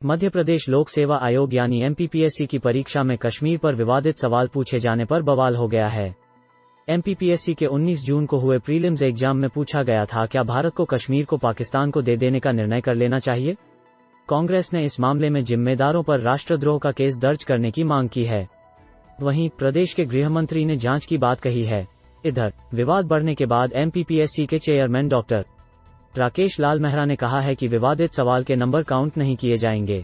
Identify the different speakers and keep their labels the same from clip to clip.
Speaker 1: मध्य प्रदेश लोक सेवा आयोग यानी एमपीपीएससी की परीक्षा में कश्मीर पर विवादित सवाल पूछे जाने पर बवाल हो गया है। एमपीपीएससी के 19 जून को हुए प्रीलिम्स एग्जाम में पूछा गया था, क्या भारत को कश्मीर को पाकिस्तान को दे देने का निर्णय कर लेना चाहिए। कांग्रेस ने इस मामले में जिम्मेदारों पर राष्ट्रद्रोह का केस दर्ज करने की मांग की है। वहीं प्रदेश के गृह मंत्री ने जांच की बात कही है। इधर विवाद बढ़ने के बाद एमपीपीएससी के चेयरमैन डॉक्टर राकेश लाल मेहरा ने कहा है कि विवादित सवाल के नंबर काउंट नहीं किए जाएंगे।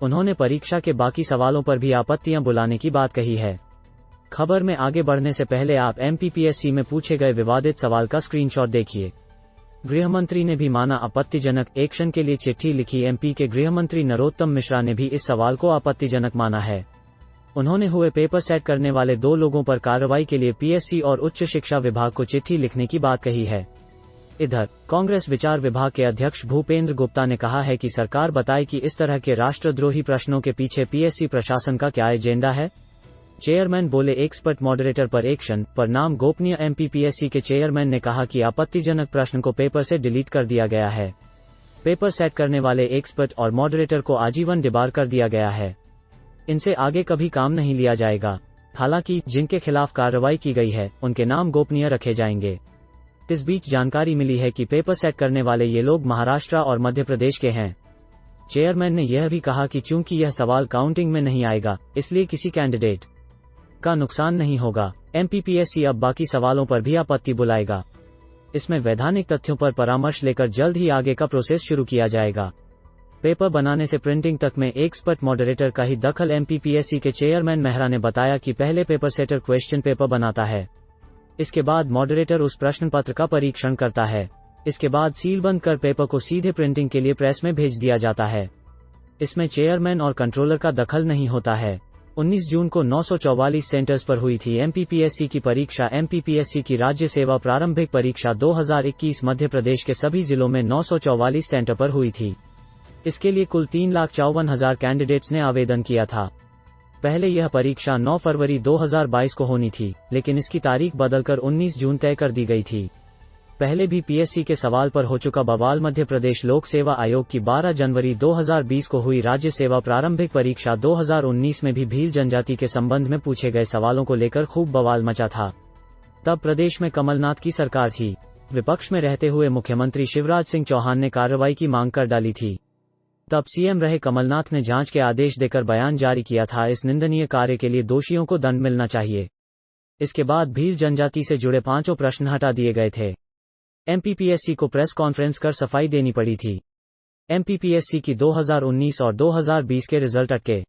Speaker 1: उन्होंने परीक्षा के बाकी सवालों पर भी आपत्तियां बुलाने की बात कही है। खबर में आगे बढ़ने से पहले आप एमपीपीएससी में पूछे गए विवादित सवाल का स्क्रीनशॉट देखिए। गृह मंत्री ने भी माना आपत्तिजनक, एक्शन के लिए चिट्ठी लिखी। एमपी के गृह मंत्री नरोत्तम मिश्रा ने भी इस सवाल को आपत्तिजनक माना है। उन्होंने हुए पेपर सेट करने वाले 2 लोगों पर कार्रवाई के लिए पीएससी और उच्च शिक्षा विभाग को चिट्ठी लिखने की बात कही है। इधर कांग्रेस विचार विभाग के अध्यक्ष भूपेंद्र गुप्ता ने कहा है कि सरकार बताए कि इस तरह के राष्ट्रद्रोही प्रश्नों के पीछे पीएससी प्रशासन का क्या एजेंडा है। चेयरमैन बोले, एक्सपर्ट मॉडरेटर पर एक्शन पर नाम गोपनीय। एमपीपीएससी के चेयरमैन ने कहा कि आपत्तिजनक प्रश्न को पेपर से डिलीट कर दिया गया है। पेपर सेट करने वाले एक्सपर्ट और मॉडरेटर को आजीवन डिबार कर दिया गया है। इनसे आगे कभी काम नहीं लिया जाएगा। हालांकि जिनके खिलाफ कार्रवाई की गई है उनके नाम गोपनीय रखे जाएंगे। इस बीच जानकारी मिली है कि पेपर सेट करने वाले ये लोग महाराष्ट्र और मध्य प्रदेश के हैं। चेयरमैन ने यह भी कहा कि चूंकि यह सवाल काउंटिंग में नहीं आएगा, इसलिए किसी कैंडिडेट का नुकसान नहीं होगा। एमपीपीएससी अब बाकी सवालों पर भी आपत्ति बुलाएगा। इसमें वैधानिक तथ्यों पर परामर्श लेकर जल्द ही आगे का प्रोसेस शुरू किया जाएगा। पेपर बनाने से प्रिंटिंग तक में एक्सपर्ट मॉडरेटर का ही दखल। एमपीपीएससी के चेयरमैन मेहरा ने बताया कि पहले पेपर सेटर क्वेश्चन पेपर बनाता है, इसके बाद मॉडरेटर उस प्रश्न पत्र का परीक्षण करता है, इसके बाद सील बंद कर पेपर को सीधे प्रिंटिंग के लिए प्रेस में भेज दिया जाता है। इसमें चेयरमैन और कंट्रोलर का दखल नहीं होता है। 19 जून को 944 सेंटर्स पर हुई थी एमपीपीएससी की परीक्षा। एमपीपीएससी की राज्य सेवा प्रारंभिक परीक्षा 2021 मध्य प्रदेश के सभी जिलों में 944 सेंटर पर हुई थी। इसके लिए कुल 3,54,000 कैंडिडेट्स ने आवेदन किया था। पहले यह परीक्षा 9 फरवरी 2022 को होनी थी, लेकिन इसकी तारीख बदलकर 19 जून तय कर दी गई थी। पहले भी पीएससी के सवाल पर हो चुका बवाल। मध्य प्रदेश लोक सेवा आयोग की 12 जनवरी 2020 को हुई राज्य सेवा प्रारंभिक परीक्षा 2019 में भी भील जनजाति के संबंध में पूछे गए सवालों को लेकर खूब बवाल मचा था। तब प्रदेश में कमलनाथ की सरकार थी। विपक्ष में रहते हुए मुख्यमंत्री शिवराज सिंह चौहान ने कार्रवाई की मांग कर डाली थी। तब सीएम रहे कमलनाथ ने जांच के आदेश देकर बयान जारी किया था। इस निंदनीय कार्य के लिए दोषियों को दंड मिलना चाहिए। इसके बाद भील जनजाति से जुड़े 5 प्रश्न हटा दिए गए थे। एमपीपीएससी को प्रेस कॉन्फ्रेंस कर सफाई देनी पड़ी थी। एमपीपीएससी की 2019 और 2020 के रिजल्ट अटके।